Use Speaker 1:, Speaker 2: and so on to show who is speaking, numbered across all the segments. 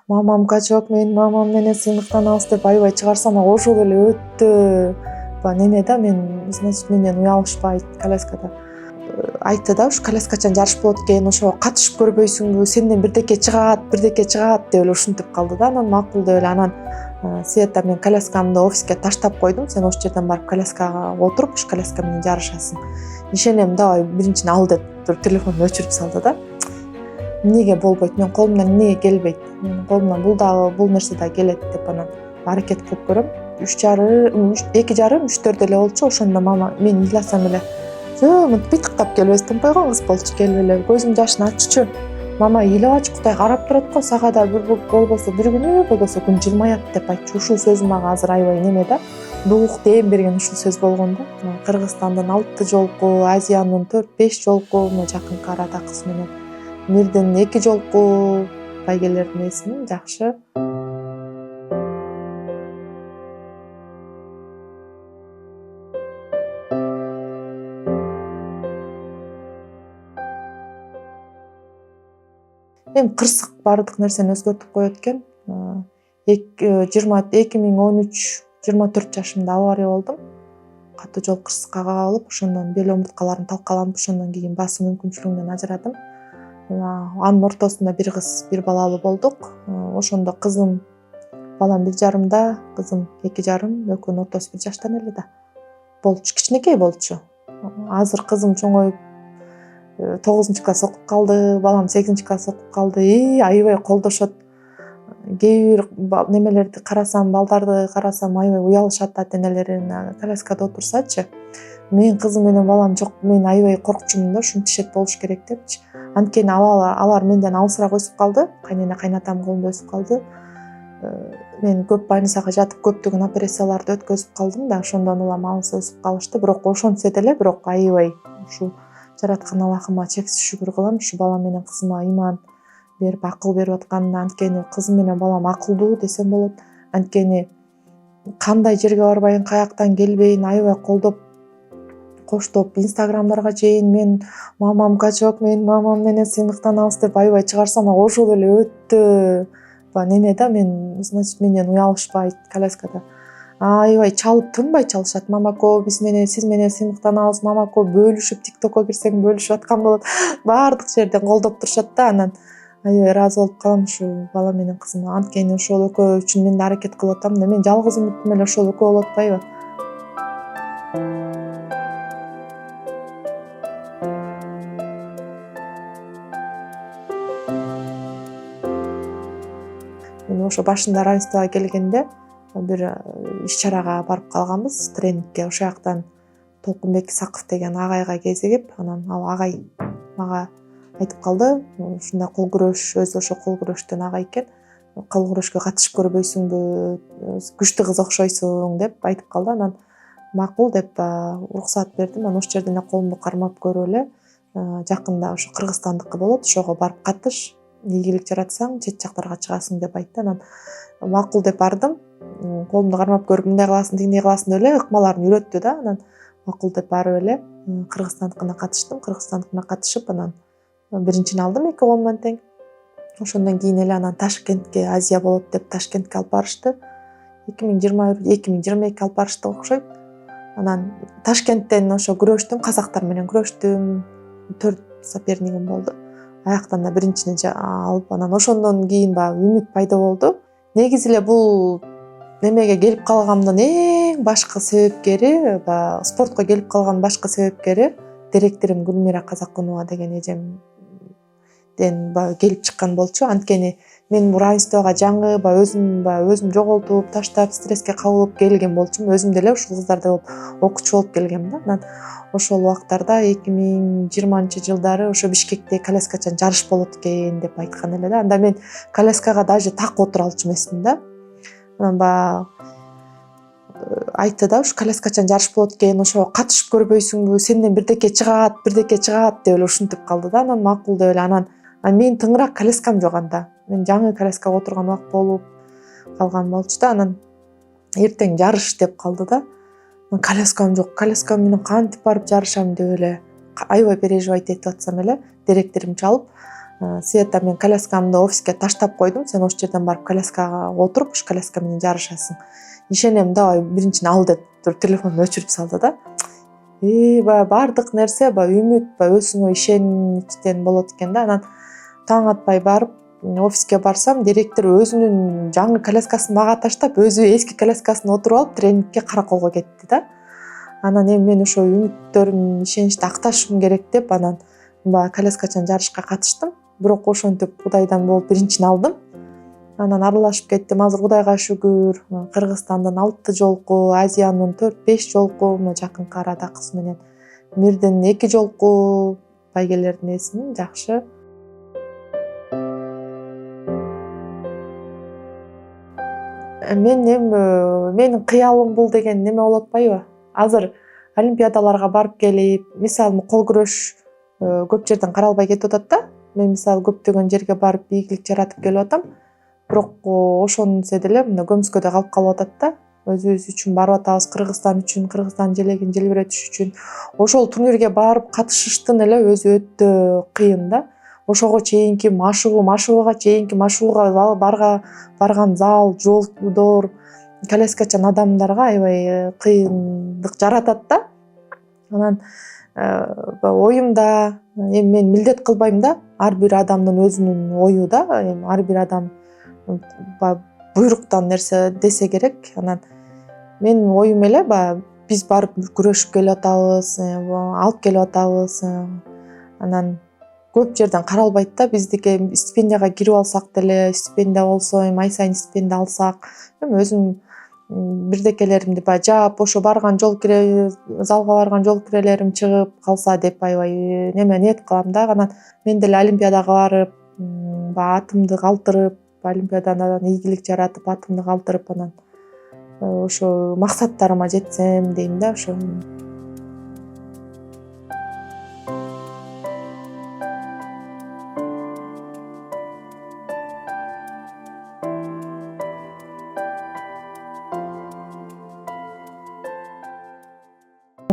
Speaker 1: мамам качок, мен мамам менен сыймыктанабыз деп аябай чыгарсам ошол эле өтө неме да, мен значит менден уялышпайт коляскада. Айтты да, ушу коляскачан жарыш болот экен, ошого катышып көрбөйсүңбү, сенден бирдеке чыгат деп эле ушинтип калды да. Анан макул деп эле анан Света, мен коляскамды офиске таштап койдум, сен ошол жерден барып коляскага отуруп ушу коляска менен жарышасың. Ишенем да, биринчиден ал деп туруп телефонду өчүрүп салды да. Эмнеге болбойт, менин колумдан эмнеге келбейт, менин колумдан бул нерсе да келет деп анан аракет кылып көрөм. 2,5-3 эле болчу. Ошондо мама, мен ыйласам эле мынтип быйтыктап келип эстенпей койгон кыз болчу, келип эле көзүмдүн жашын аччу. Мама, ыйлабачы, Кудай карап турат го, сага да болбосо бир күнү, болбосо күн жылмаят деп айтчу. Ушул сөзү мага азыр аябай неме да, дуук дем берген ушул сөз болгон да. Кыргызстандын 6 жолку, Азиянын 4-5 жолку жакынкы арада кыз менен, Мирдин 2 жолку байгелердин эсини жакшы. Эми кырсык баардык нерсени өзгөртүп коет экен. 2013-24 жашымда авария болдум. Катуу жол кырсыкка кабылып, ошондон бел омурткаларым талкаланып, ошондон кийин басуу мүмкүнчүлүгүнөн ажырадым. Анын ортосунда бир кыз, бир балалуу болдук. Ошондо кызым, балам 1,5-да, кызым 2,5, экөөнүн ортосу 1 жаштан эле да болчу, кичинекей болчу. Азыр кызым чоңоюп 9-класс окуп калды, балам 8-класс окуп калды. Аябай колдошот. Кээ бир немелерди карасам, балдарды карасам аябай уялышат, ата-энелери коляскада отурсачы. Мен кызым менен балам жок, мен аябай коркчумун да, ушинтишет болуш керек депчи. Анткени алар менден алысыраак өсүп калды, кайнене кайнатамдын колунда өсүп калды. Мен көп больницага жатып, көптөгөн операцияларды өткөзүп калдым да, ошондон улам алыс өсүп калышты. Бирок ошентсе деле, аябай ушу жараткан Аллахыма чексиз шүгүр кылам, ушу балам менен кызыма иман берип, акыл берип атканына. Анткени кызым менен балам акылдуу десем болот. Анткени кандай жерге барбайын, каяктан келбейин, аябай колдоп, коштоп, инстаграмдарга чейин мен мамам качок, мен мамам менен сыймыктанабыз деп аябай чыгарсам ошол эле өтө неме да, мен значит менден уялышпайт коляскада. Аябай чалып, тынбай чалышат. Мамако, сиз менен сыймыктанабыз, мамако, бөлүшүп, тиктокко кирсең бөлүшүп аткан болот. Баардык жерден колдоп турушат да. Анан аябай ыраазы болуп калам ушу бала менен кызыма. Анткени ошол экөө үчүн мен да аракет кылып атам да. Мен жалгыз үмүтүм эле ошол экөө болуп атпайбы? Мен ошо башында равенствого келгенде бир иш-чарага барып калганбыз, тренингке. Ошол жактан Толкунбек Исаков деген агайга кезигип, анан ал агай мага айтып калды, ушундай кол күрөш, өзү ошо кол күрөштөн агай экен. Кол күрөшкө катышып көрбөйсүңбү, күчтүү кыз окшойсуң деп айтып калды. Анан макул деп уруксаат бердим. Анан ошол жерден эле колумду кармап көрүп эле, жакында ошо Кыргызстандыкы болот, ошого барып катыш, ийгилик жаратсаң, чет жактарга чыгасың деп айтты. Анан макул деп бардым. Колумду кармап көрүп, мындай кыласың, тигиндей кыласың деп эле ыкмаларын үйрөттү да. Анан макул деп барып эле Кыргызстандыкына катыштым. Кыргызстандыкына катышып, анан биринчини алдым 2 колумдан тең. Ошондон кийин эле анан Ташкентке, Азия болот деп Ташкентке алып барышты. 2022 алып барышты окшойт. Анан Ташкенттен ошо күрөштүм, казактар менен күрөштүм. 4 сопернигим болду. Аяктан да биринчини алып, анан ошондон кийин үмүт пайда болду. Негизи эле бул немеге келип калганымдын эң башкы себепкери, спортко келип калганымдын башкы себепкери директорум Гүлмира Казакунова деген эжемден келип чыккан болчу. Анткени мен бул равенствого жаңы, өзүм жоголтуп, таштап, стресске кабылып келген болчумун. Өзүм деле ушул кыздардай болуп окуучу болуп келгем да. Анан ошол убактарда 2020-жылдары ошо Бишкекте коляскачан жарыш болот экен деп айткан эле да. Анда мен коляскага даже так отура алчу эмесмин да. Анан айтты да, ушу коляскачан жарыш болот экен, ошого катышып көрбөйсүңбү, сенден бирдеке чыгат деп эле ушинтип калды да. Анан макул деп эле анан мен тыңыраак коляскам жок анда. Мен жаңы коляскага отурган убакт болуп калган болчу да. Анан эртең жарыш деп калды да. Коляскам жок, коляскам менен кантип барып жарышам деп эле аябай переживать этип атсам эле директорум чалып, Света, мен коляскамды офиске таштап койдум, сен ошол жерден барып коляскага отуруп ушу коляска менен жарышасың. Ишенем, давай биринчини ал деп туруп телефонду өчүрүп салды да. Баягы баардык нерсе баягы үмүт, баягы өзүңө ишеничтен болот экен да. Анан таң атпай барып офиске барсам, директор өзүнүн жаңы коляскасын мага таштап, өзү эски коляскасына отуруп алып тренингке караколго кетти да. Анан эми мен ошо үмүттөрүм, ишеничти акташым керек деп анан баягы коляскачан жарышка катыштым. Бирок ошентип Кудайдан болуп биринчини алдым. Анан аралашып кеттим. Азыр Кудайга шүгүр, Кыргызстандын 6 жолку, Азиянын 4-5 жолку, жакынкы арада кыз менен Мирдин 2 жолку байгелердин эсими жакшы. Менин кыялым бул деген неме болуп атпайбы? Азыр олимпиадаларга барып келип, мисалы кол күрөш көп жерден каралбай кетип атат да. Мен мисалы көптөгөн жерге барып ийгилик жаратып келип атам. Бирок ошонсе деле мына көмүскөдө калып атат да. Өзүбүз үчүн барып атабыз, Кыргызстан үчүн, Кыргызстан желегин желбиретиш үчүн. Ошол турнирге барып катышыштын эле өзү өтө кыйын да. Ошого чейинки машыгууга чейинки барган зал, жолдор, коляскачан адамдарга аябай кыйындык жаратат да. Анан оюмда эми мен милдет кылбайм да. Ар бир адамдын өзүнүн ою да. Ар бир адам буйруктан нерсе десе керек. Анан менин оюм эле биз барып күрөшүп келип атабыз, алып келип атабыз. Анан көп жерден каралбайт да. Биздики стипендияга кирип алсак деле, стипендия болсо, ай сайын стипендия алсак, эми өзүм бирдекелеримди жаап, ошо барган залга барган жол кирелерим чыгып калса деп аябай ниет кылам да. Анан мен деле олимпиадага барып, атымды калтырып, олимпиададан ийгилик жаратып, атымды калтырып, анан ошо максаттарыма жетсем дейм да. Ошо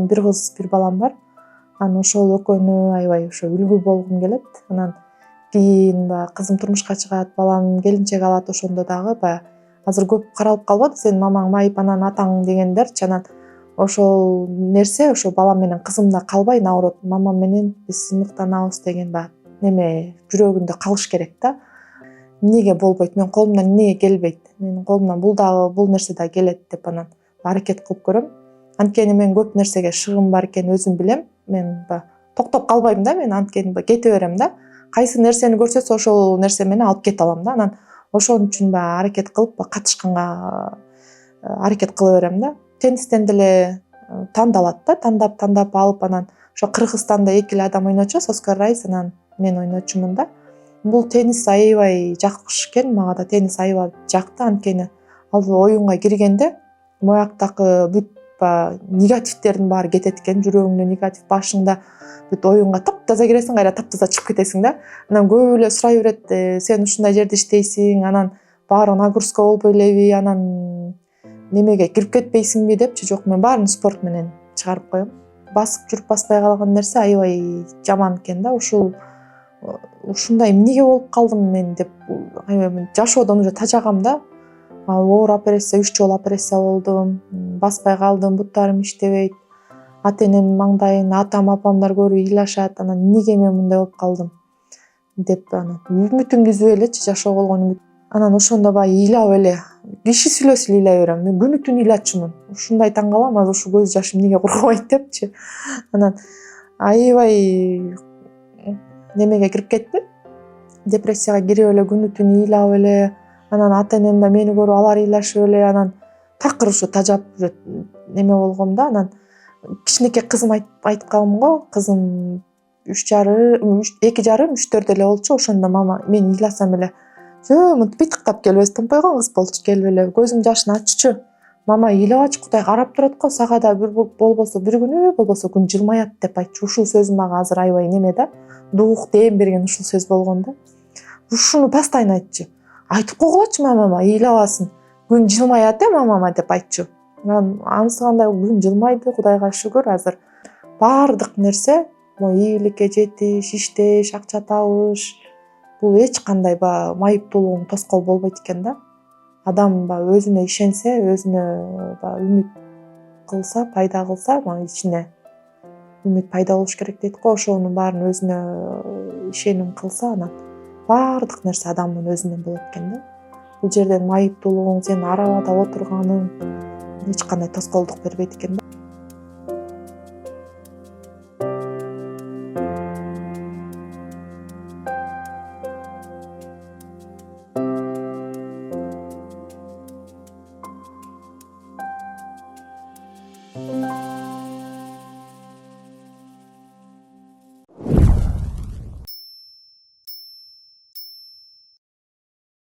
Speaker 1: бир кыз, бир балам бар. Анан ошол экөөнү аябай ошо үлгү болгум келет. Анан кийин кызым турмушка чыгат, балам келинчек алат, ошондо дагы азыр көп каралып калбады, сенин мамаң майып, анан атаң дегендерчи. Анан ошол нерсе ошо балам менен кызымда калбай, наоборот, мамам менен биз сыймыктанабыз деген неме жүрөгүндө калыш керек да. Эмнеге болбойт, менин колумдан эмнеге келбейт, менин колумдан бул нерсе да келет деп анан аракет кылып көрөм. Анткени мен көп нерсеге шыгым бар экенин өзүм билем. Мен токтоп калбайм да, мен анткени кете берем да. Кайсы нерсени көрсөтсө ошол нерсе менен алып кете алам да. Анан ошон үчүн аракет кылып катышканга аракет кыла берем да. Теннистен деле тандалат да, тандап алып, анан ошо Кыргызстанда 2 эле адам ойночу, Оскар Райс, анан мен ойночумун да. Бул теннис аябай жакшы экен, мага да теннис аябай жакты, анткени ал оюнга киргенде мояктагы бүт негативтердин баары кетет экен, жүрөгүңдө негатив, башыңда бүт оюнга таптаза киресиң, кайра таптаза чыгып кетесиң да. Анан көп эле сурай берет, сен ушундай жерде иштейсиң, анан баары нагрузка болбой элеби, анан немеге кирип кетпейсиңби депчи. Жок, мен баарын спорт менен чыгарып коем. Басып жүрүп баспай калган нерсе аябай жаман экен да. Ушундай эмнеге болуп калдым мен деп аябай жашоодон уже тажагам да. Оор операция, 3 жолу операция болдум, баспай калдым, буттарым иштебейт. Ата-энемдин маңдайын атам, апамдар көрүп ыйлашат. Анан эмнеге мен мындай болуп калдым деп анан үмүтүмдү үзбөй элечи, жашоо болгон үмүт. Анан ошондо ыйлап эле, киши сүйлөсө эле ыйлай берем. Мен күнү түн ыйлачумун. Ушундай таң калам, азыр ушу көз жашым эмнеге кургабайт депчи. Анан аябай немеге кирип кеттим. Депрессияга кирип эле күнү түн ыйлап эле, анан ата-энем да мени көрүп алар ыйлашып эле, анан такыр ушу тажап неме болгом да. Анан кичинекей кызым айтып калдым го, кызым 2,5-3 эле болчу. Ошондо мама мен ыйласам эле мынтип быйтыктап келип өзү тынпайган кыз болчу, келип эле көзүм жашын аччу. Мама ыйлабачы, Кудай карап турат го, сага да болбосо бир күнү, болбосо күн жылмаят деп айтчу. Ушул сөз мага азыр аябай неме да, дуук, дем берген ушул сөз болгон да. Ушуну постоянно айтчу. Айтып койгулачы мамама, ыйлабасын. Күн жылмаят мамама деп айтчу. Анысы кандай, күн жылмайды, Кудайга шүгүр. Азыр баардык нерсе, ийгиликке жетиш, иштеш, акча табыш, бул эч кандай баягы майыптуулугуң тоскоол болбойт экен да. Адам баягы өзүнө ишенсе, өзүнө баягы үмүт кылса, пайда кылса, ичине үмүт пайда болуш керек дейт го, ошонун баарын өзүнө ишеним кылса, анан баардык нерсе адамдын өзүнөн болот экен да. Бул жерден майыптуулугуң, сенин арабада отурганың эч кандай тоскоолдук бербейт экен да.